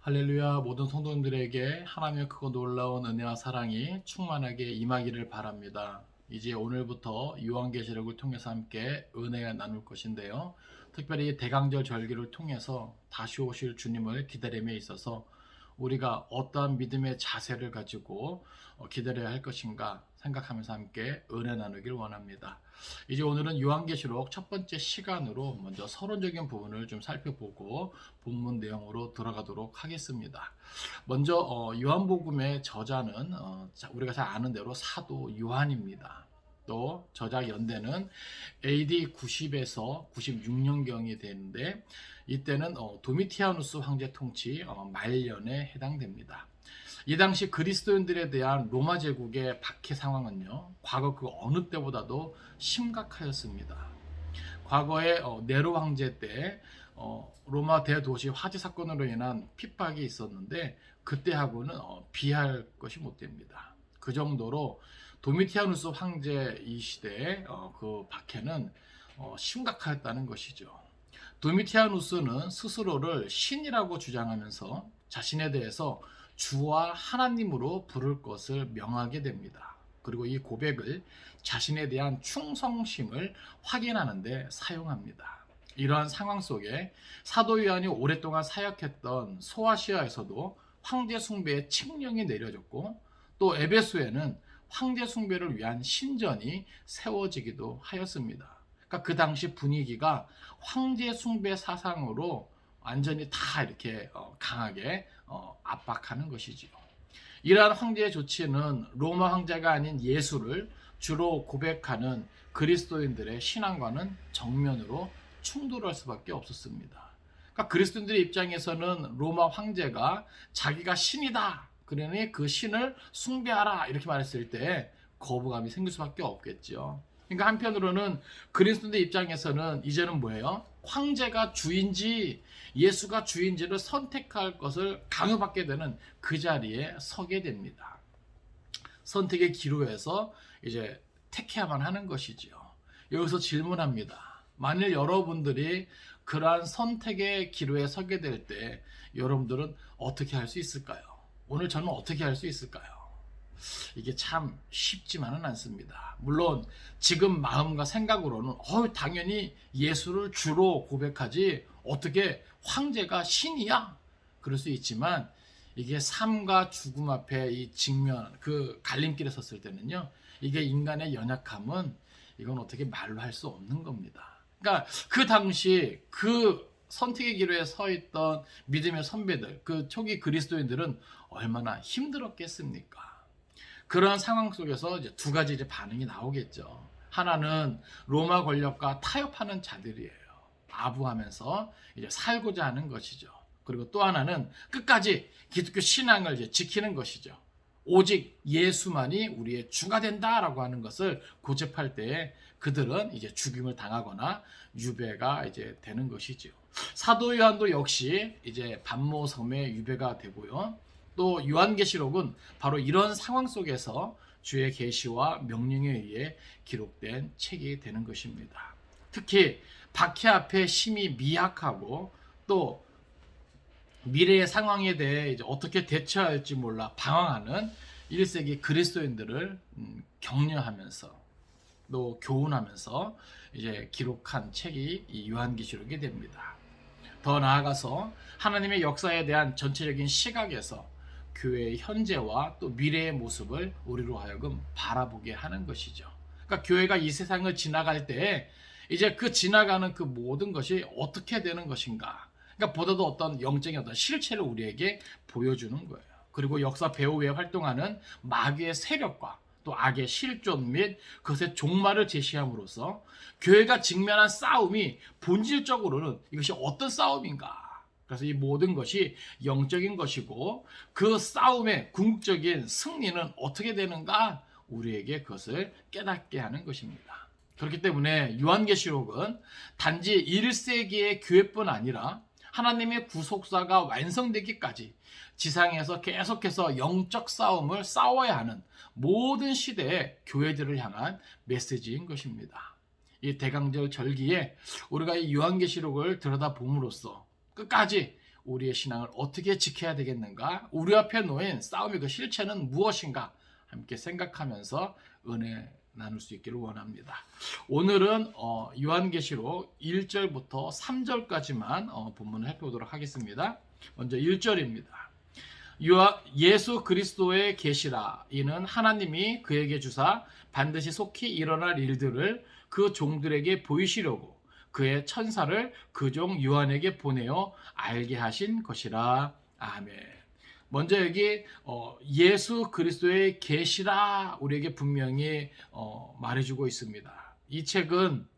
할렐루야. 모든 성도님들에게 하나님의 크고 놀라운 은혜와 사랑이 충만하게 임하기를 바랍니다. 이제 오늘부터 요한계시록을 통해서 함께 은혜가 나눌 것인데요. 특별히 대강절 절기를 통해서 다시 오실 주님을 기다림에 있어서 우리가 어떠한 믿음의 자세를 가지고 기다려야 할 것인가 생각하면서 함께 은혜 나누길 원합니다. 이제 오늘은 요한계시록 첫 번째 시간으로 먼저 서론적인 부분을 좀 살펴보고 본문 내용으로 들어가도록 하겠습니다. 먼저 요한복음의 저자는 우리가 잘 아는 대로 사도 요한입니다. 또 저자 연대는 AD 90에서 96년경이 되는데 이때는 도미티아누스 황제 통치 말년에 해당됩니다. 이 당시 그리스도인들에 대한 로마 제국의 박해 상황은요, 과거 그 어느 때보다도 심각하였습니다. 과거에 네로 황제 때 로마 대도시 화재 사건으로 인한 핍박이 있었는데 그때하고는 비할 것이 못 됩니다. 그 정도로 도미티아누스 황제 이 시대의 그 박해는 심각하였다는 것이죠. 도미티아누스는 스스로를 신이라고 주장하면서 자신에 대해서 주와 하나님으로 부를 것을 명하게 됩니다. 그리고 이 고백을 자신에 대한 충성심을 확인하는 데 사용합니다. 이러한 상황 속에 사도 요한이 오랫동안 사역했던 소아시아에서도 황제 숭배의 칙령이 내려졌고 또 에베소에는 황제 숭배를 위한 신전이 세워지기도 하였습니다. 그러니까 그 당시 분위기가 황제 숭배 사상으로 완전히 다 이렇게 강하게 압박하는 것이지요. 이러한 황제의 조치는 로마 황제가 아닌 예수를 주로 고백하는 그리스도인들의 신앙과는 정면으로 충돌할 수밖에 없었습니다. 그러니까 그리스도인들의 입장에서는 로마 황제가 자기가 신이다, 그러니 그 신을 숭배하라 이렇게 말했을 때 거부감이 생길 수밖에 없겠죠. 그러니까 한편으로는 그리스도인들 입장에서는 이제는 뭐예요? 황제가 주인지 예수가 주인지를 선택할 것을 강요받게 되는 그 자리에 서게 됩니다. 선택의 기로에서 이제 택해야만 하는 것이죠. 여기서 질문합니다. 만일 여러분들이 그러한 선택의 기로에 서게 될 때 여러분들은 어떻게 할 수 있을까요? 오늘 저는 어떻게 할 수 있을까요? 이게 참 쉽지만은 않습니다. 물론 지금 마음과 생각으로는 당연히 예수를 주로 고백하지 어떻게 황제가 신이야? 그럴 수 있지만 이게 삶과 죽음 앞에 이 직면, 그 갈림길에 섰을 때는요, 이게 인간의 연약함은 이건 어떻게 말로 할 수 없는 겁니다. 그러니까 그 당시 그 선택의 기로에 서 있던 믿음의 선배들, 그 초기 그리스도인들은 얼마나 힘들었겠습니까? 그런 상황 속에서 이제 두 가지 이제 반응이 나오겠죠. 하나는 로마 권력과 타협하는 자들이에요. 아부하면서 이제 살고자 하는 것이죠. 그리고 또 하나는 끝까지 기독교 신앙을 이제 지키는 것이죠. 오직 예수만이 우리의 주가 된다라고 하는 것을 고집할 때에 그들은 이제 죽임을 당하거나 유배가 이제 되는 것이죠. 사도 요한도 역시 이제 반모섬에 유배가 되고요. 또 요한계시록은 바로 이런 상황 속에서 주의 계시와 명령에 의해 기록된 책이 되는 것입니다. 특히 박해 앞에 심히 미약하고 또 미래의 상황에 대해 이제 어떻게 대처할지 몰라 방황하는 1세기 그리스도인들을 격려하면서 또 교훈하면서 이제 기록한 책이 이 요한계시록이 됩니다. 더 나아가서 하나님의 역사에 대한 전체적인 시각에서 교회의 현재와 또 미래의 모습을 우리로 하여금 바라보게 하는 것이죠. 그러니까 교회가 이 세상을 지나갈 때 이제 그 지나가는 그 모든 것이 어떻게 되는 것인가. 그러니까 보다도 어떤 영적인 어떤 실체를 우리에게 보여주는 거예요. 그리고 역사 배후에 활동하는 마귀의 세력과 또 악의 실존 및 그것의 종말을 제시함으로써 교회가 직면한 싸움이 본질적으로는 이것이 어떤 싸움인가. 그래서 이 모든 것이 영적인 것이고 그 싸움의 궁극적인 승리는 어떻게 되는가 우리에게 그것을 깨닫게 하는 것입니다. 그렇기 때문에 요한계시록은 단지 1세기의 교회뿐 아니라 하나님의 구속사가 완성되기까지 지상에서 계속해서 영적 싸움을 싸워야 하는 모든 시대의 교회들을 향한 메시지인 것입니다. 이 대강절 절기에 우리가 이 요한계시록을 들여다봄으로써 끝까지 우리의 신앙을 어떻게 지켜야 되겠는가? 우리 앞에 놓인 싸움의 그 실체는 무엇인가? 함께 생각하면서 은혜 나눌 수 있기를 원합니다. 오늘은 요한계시록 1절부터 3절까지만 본문을 살펴보도록 하겠습니다. 먼저 1절입니다. 예수 그리스도의 계시라. 이는 하나님이 그에게 주사 반드시 속히 일어날 일들을 그 종들에게 보이시려고 그의 천사를 그 종 요한에게 보내어 알게 하신 것이라. 아멘. 먼저 여기 예수 그리스도의 계시라 우리에게 분명히 말해주고 있습니다. 이 책은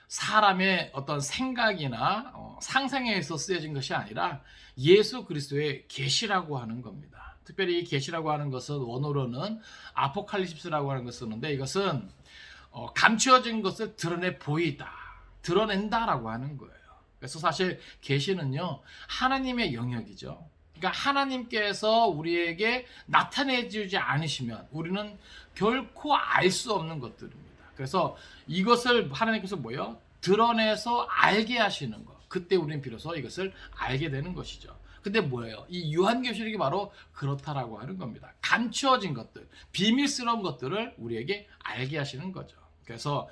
사람의 어떤 생각이나 상상에 의해서 쓰여진 것이 아니라 예수 그리스도의 계시라고 하는 겁니다. 특별히 이 계시라고 하는 것은 원어로는 아포칼립스라고 하는 것을 쓰는데, 이것은 감추어진 것을 드러내 보이다, 드러낸다라고 하는 거예요. 그래서 사실 계시는요, 하나님의 영역이죠. 그러니까 하나님께서 우리에게 나타내 주지 않으시면 우리는 결코 알 수 없는 것들입니다. 그래서 이것을 하나님께서 뭐예요? 드러내서 알게 하시는 것. 그때 우리는 비로소 이것을 알게 되는 것이죠. 근데 뭐예요? 이 요한계시록이 바로 그렇다라고 하는 겁니다. 감추어진 것들, 비밀스러운 것들을 우리에게 알게 하시는 거죠. 그래서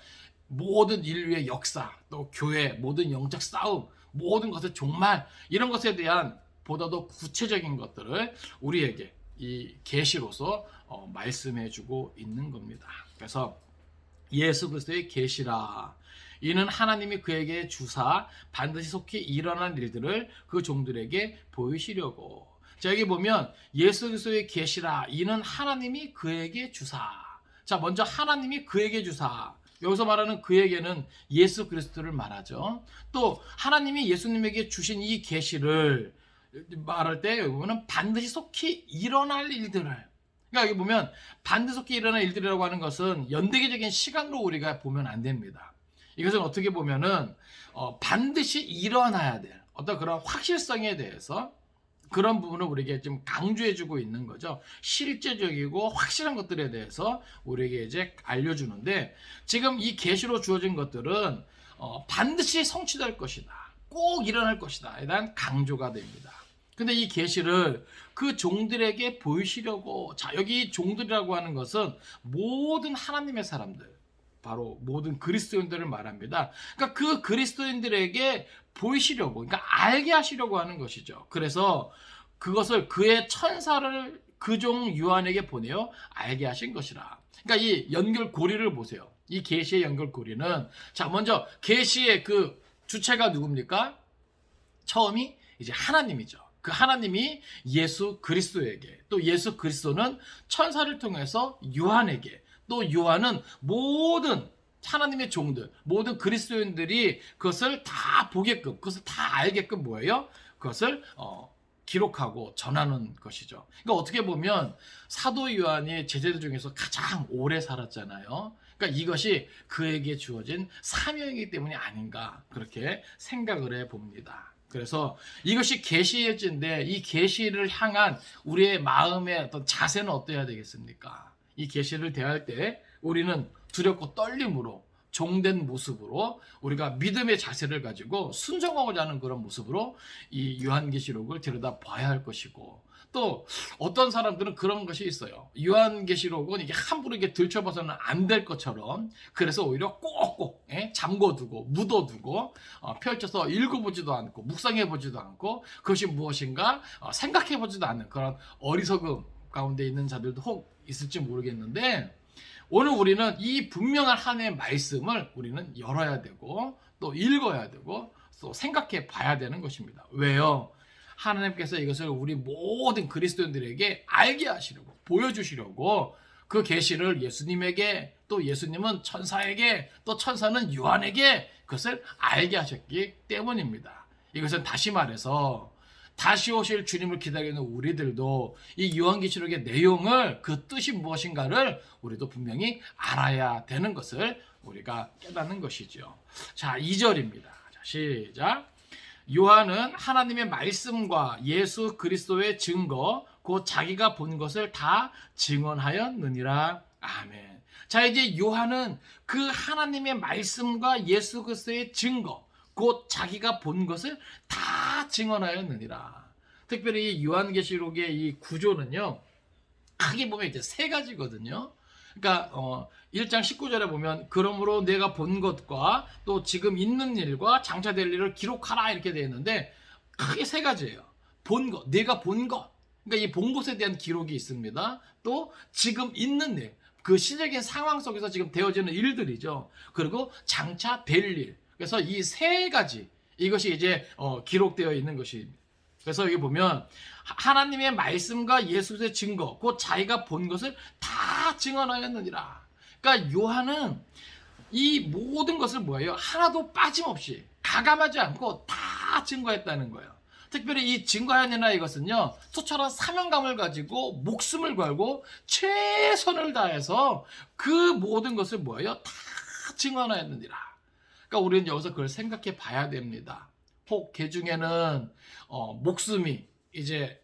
모든 인류의 역사, 또 교회, 모든 영적 싸움, 모든 것을 정말 이런 것에 대한 보다도 구체적인 것들을 우리에게 이 계시로서 말씀해주고 있는 겁니다. 그래서 예수 그리스도의 계시라. 이는 하나님이 그에게 주사 반드시 속히 일어날 일들을 그 종들에게 보이시려고. 자, 여기 보면 예수 그리스도의 계시라. 이는 하나님이 그에게 주사. 자, 먼저 하나님이 그에게 주사. 여기서 말하는 그에게는 예수 그리스도를 말하죠. 또 하나님이 예수님에게 주신 이 계시를 말할 때 여기 보면 반드시 속히 일어날 일들을. 그러니까 여기 보면 반드시 속히 일어날 일들이라고 하는 것은 연대기적인 시간으로 우리가 보면 안 됩니다. 이것은 어떻게 보면은 반드시 일어나야 될 어떤 그런 확실성에 대해서 그런 부분을 우리에게 좀 강조해주고 있는 거죠. 실제적이고 확실한 것들에 대해서 우리에게 이제 알려주는데, 지금 이 계시로 주어진 것들은 반드시 성취될 것이다, 꼭 일어날 것이다에 대한 강조가 됩니다. 근데 이 계시를 그 종들에게 보이시려고. 자, 여기 종들이라고 하는 것은 모든 하나님의 사람들, 바로 모든 그리스도인들을 말합니다. 그러니까 그 그리스도인들에게 보이시려고, 그러니까 알게 하시려고 하는 것이죠. 그래서 그것을 그의 천사를 그 종 요한에게 보내어 알게 하신 것이라. 그러니까 이 연결고리를 보세요. 이 계시의 연결고리는, 자, 먼저 계시의 그 주체가 누굽니까? 처음이 이제 하나님이죠. 그 하나님이 예수 그리스도에게, 또 예수 그리스도는 천사를 통해서 요한에게, 또 요한은 모든 하나님의 종들, 모든 그리스도인들이 그것을 다 보게끔, 그것을 다 알게끔 뭐예요? 그것을 기록하고 전하는 것이죠. 그러니까 어떻게 보면 사도 요한이 제자들 중에서 가장 오래 살았잖아요. 그러니까 이것이 그에게 주어진 사명이기 때문이 아닌가, 그렇게 생각을 해봅니다. 그래서 이것이 계시일진데, 이 계시를 향한 우리의 마음의 어떤 자세는 어떠해야 되겠습니까? 이 계시를 대할 때 우리는 두렵고 떨림으로, 종된 모습으로, 우리가 믿음의 자세를 가지고 순종하고자 하는 그런 모습으로 이 요한계시록을 들여다 봐야 할 것이고, 또 어떤 사람들은 그런 것이 있어요. 요한계시록은 이게 함부로 이게 들춰봐서는 안 될 것처럼, 그래서 오히려 꼭꼭 잠궈두고 묻어두고 펼쳐서 읽어보지도 않고 묵상해보지도 않고 그것이 무엇인가 생각해보지도 않는 그런 어리석음 가운데 있는 자들도 혹 있을지 모르겠는데, 오늘 우리는 이 분명한 하나님의 말씀을 우리는 열어야 되고, 또 읽어야 되고, 또 생각해 봐야 되는 것입니다. 왜요? 하나님께서 이것을 우리 모든 그리스도인들에게 알게 하시려고, 보여주시려고 그 계시를 예수님에게, 또 예수님은 천사에게, 또 천사는 요한에게 그것을 알게 하셨기 때문입니다. 이것은 다시 말해서 다시 오실 주님을 기다리는 우리들도 이 요한계시록의 내용을, 그 뜻이 무엇인가를 우리도 분명히 알아야 되는 것을 우리가 깨닫는 것이죠. 자, 2절입니다. 자, 시작. 요한은 하나님의 말씀과 예수 그리스도의 증거, 곧 자기가 본 것을 다 증언하였느니라. 아멘. 자, 이제 요한은 그 하나님의 말씀과 예수 그리스도의 증거, 곧 자기가 본 것을 다 증언하였느니라. 특별히 이 요한계시록의 이 구조는요, 크게 보면 이제 세 가지거든요. 그러니까 1장 19절에 보면 그러므로 내가 본 것과 또 지금 있는 일과 장차 될 일을 기록하라 이렇게 되어 있는데, 크게 세 가지예요. 본 것, 내가 본 것. 그러니까 이 본 것에 대한 기록이 있습니다. 또 지금 있는 일, 그 시적인 상황 속에서 지금 되어지는 일들이죠. 그리고 장차 될 일. 그래서 이 세 가지, 이것이 이제 기록되어 있는 것입니다. 그래서 여기 보면 하나님의 말씀과 예수의 증거, 곧 자기가 본 것을 다 증언하였느니라. 그러니까 요한은 이 모든 것을 뭐예요? 하나도 빠짐없이 가감하지 않고 다 증거했다는 거예요. 특별히 이 증거하느라 이것은요, 소처럼 사명감을 가지고 목숨을 걸고 최선을 다해서 그 모든 것을 뭐예요? 다 증언하였느니라. 그러니까 우리는 여기서 그걸 생각해 봐야 됩니다. 혹 개 중에는 목숨이 이제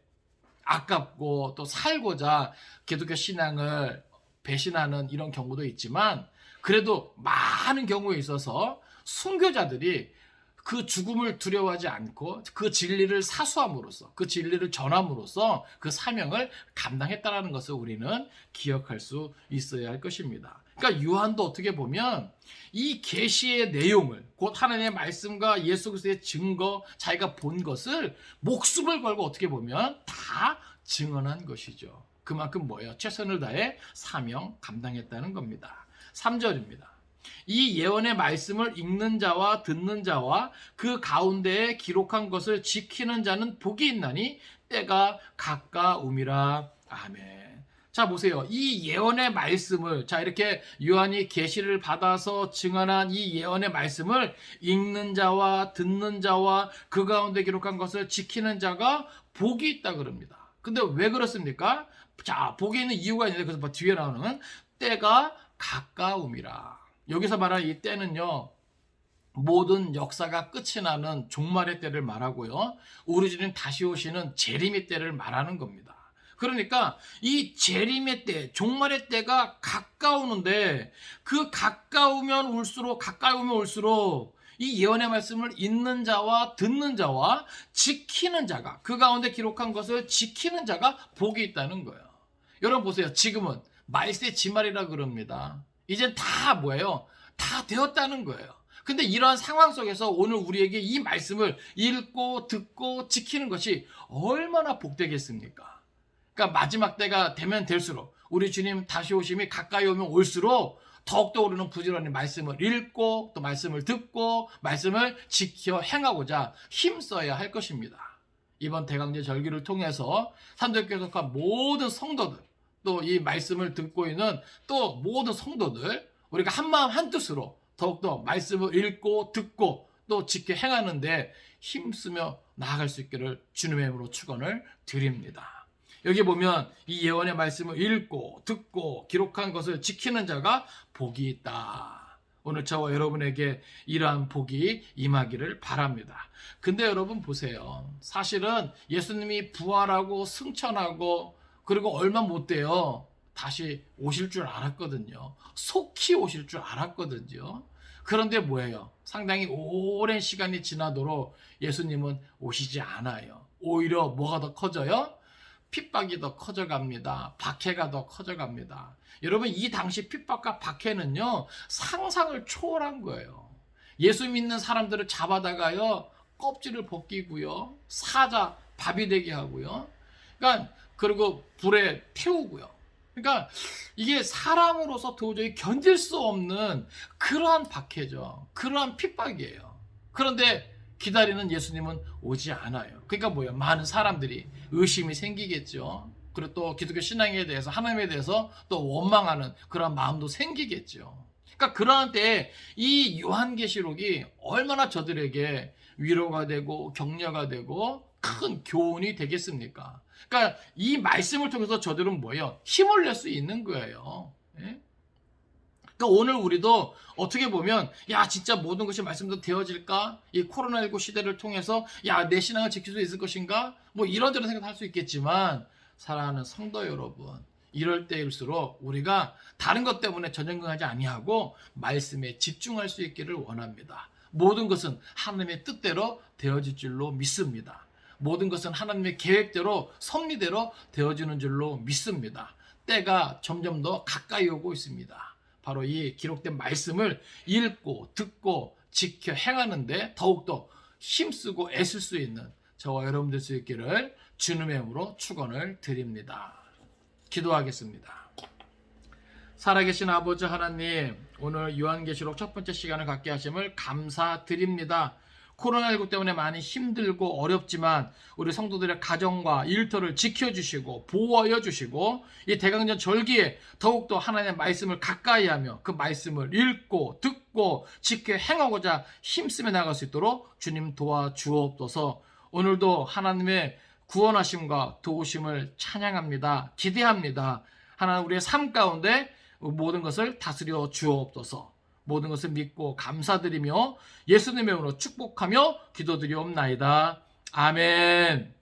아깝고 또 살고자 기독교 신앙을 배신하는 이런 경우도 있지만, 그래도 많은 경우에 있어서 순교자들이 그 죽음을 두려워하지 않고 그 진리를 사수함으로써, 그 진리를 전함으로써 그 사명을 감당했다는 것을 우리는 기억할 수 있어야 할 것입니다. 그러니까 요한도 어떻게 보면 이 계시의 내용을, 곧 하나님의 말씀과 예수 그리스도의 증거, 자기가 본 것을 목숨을 걸고 어떻게 보면 다 증언한 것이죠. 그만큼 뭐예요? 최선을 다해 사명 감당했다는 겁니다. 3절입니다. 이 예언의 말씀을 읽는 자와 듣는 자와 그 가운데에 기록한 것을 지키는 자는 복이 있나니 때가 가까움이라. 아멘. 자, 보세요. 이 예언의 말씀을, 자, 이렇게 요한이 계시를 받아서 증언한 이 예언의 말씀을 읽는 자와 듣는 자와 그 가운데 기록한 것을 지키는 자가 복이 있다 그럽니다. 근데 왜 그렇습니까? 자, 복이 있는 이유가 있는데, 그래서 뒤에 나오는 때가 가까움이라. 여기서 말하는 이 때는요, 모든 역사가 끝이 나는 종말의 때를 말하고요, 우리 주님 다시 오시는 재림의 때를 말하는 겁니다. 그러니까 이 재림의 때, 종말의 때가 가까우는데, 그 가까우면 올수록 이 예언의 말씀을 읽는 자와 듣는 자와 지키는 자가, 그 가운데 기록한 것을 지키는 자가 복이 있다는 거예요. 여러분 보세요. 지금은 말세 지말이라 그럽니다. 이젠 다 뭐예요? 다 되었다는 거예요. 근데 이러한 상황 속에서 오늘 우리에게 이 말씀을 읽고 듣고 지키는 것이 얼마나 복되겠습니까? 그러니까 마지막 때가 되면 될수록, 우리 주님 다시 오심이 가까이 오면 올수록 더욱더 우리는 부지런히 말씀을 읽고 또 말씀을 듣고 말씀을 지켜 행하고자 힘써야 할 것입니다. 이번 대강제 절기를 통해서 산도교회 속한 모든 성도들, 또 이 말씀을 듣고 있는 또 모든 성도들, 우리가 한마음 한뜻으로 더욱더 말씀을 읽고 듣고 또 지켜 행하는데 힘쓰며 나아갈 수 있기를 주님의 이름으로 축원을 드립니다. 여기 보면 이 예언의 말씀을 읽고 듣고 기록한 것을 지키는 자가 복이 있다. 오늘 저와 여러분에게 이러한 복이 임하기를 바랍니다. 근데 여러분 보세요. 사실은 예수님이 부활하고 승천하고 그리고 얼마 못 돼요, 다시 오실 줄 알았거든요. 속히 오실 줄 알았거든요. 그런데 뭐예요? 상당히 오랜 시간이 지나도록 예수님은 오시지 않아요. 오히려 뭐가 더 커져요? 핍박이 더 커져갑니다. 박해가 더 커져갑니다. 여러분, 이 당시 핍박과 박해는요, 상상을 초월한 거예요. 예수 믿는 사람들을 잡아다가요, 껍질을 벗기고요, 사자 밥이 되게 하고요, 그러니까 그리고 불에 태우고요. 그러니까 이게 사람으로서 도저히 견딜 수 없는 그러한 박해죠. 그러한 핍박이에요. 그런데 기다리는 예수님은 오지 않아요. 그러니까 뭐예요? 많은 사람들이 의심이 생기겠죠. 그리고 또 기독교 신앙에 대해서, 하나님에 대해서 또 원망하는 그런 마음도 생기겠죠. 그러니까 그러한 때에 이 요한계시록이 얼마나 저들에게 위로가 되고 격려가 되고 큰 교훈이 되겠습니까? 그러니까 이 말씀을 통해서 저들은 뭐예요? 힘을 낼 수 있는 거예요. 예? 그러니까 오늘 우리도 어떻게 보면, 야, 진짜 모든 것이 말씀대로 되어질까? 이 코로나19 시대를 통해서, 야, 내 신앙을 지킬 수 있을 것인가? 뭐 이런저런 생각할 수 있겠지만, 사랑하는 성도 여러분, 이럴 때일수록 우리가 다른 것 때문에 전전긍긍하지 아니하고 말씀에 집중할 수 있기를 원합니다. 모든 것은 하나님의 뜻대로 되어질 줄로 믿습니다. 모든 것은 하나님의 계획대로 섭리대로 되어지는 줄로 믿습니다. 때가 점점 더 가까이 오고 있습니다. 바로 이 기록된 말씀을 읽고 듣고 지켜 행하는데 더욱더 힘쓰고 애쓸 수 있는 저와 여러분들 수 있기를 주님의 이름으로 축원을 드립니다. 기도하겠습니다. 살아계신 아버지 하나님, 오늘 요한계시록 첫 번째 시간을 갖게 하심을 감사드립니다. 코로나19 때문에 많이 힘들고 어렵지만 우리 성도들의 가정과 일터를 지켜주시고 보호하여 주시고 이 대강전 절기에 더욱더 하나님의 말씀을 가까이 하며 그 말씀을 읽고 듣고 지켜 행하고자 힘쓰며 나갈 수 있도록 주님 도와주옵소서. 오늘도 하나님의 구원하심과 도우심을 찬양합니다. 기대합니다. 하나님 우리의 삶 가운데 모든 것을 다스려 주옵소서. 모든 것을 믿고 감사드리며 예수님의 이름으로 축복하며 기도드리옵나이다. 아멘.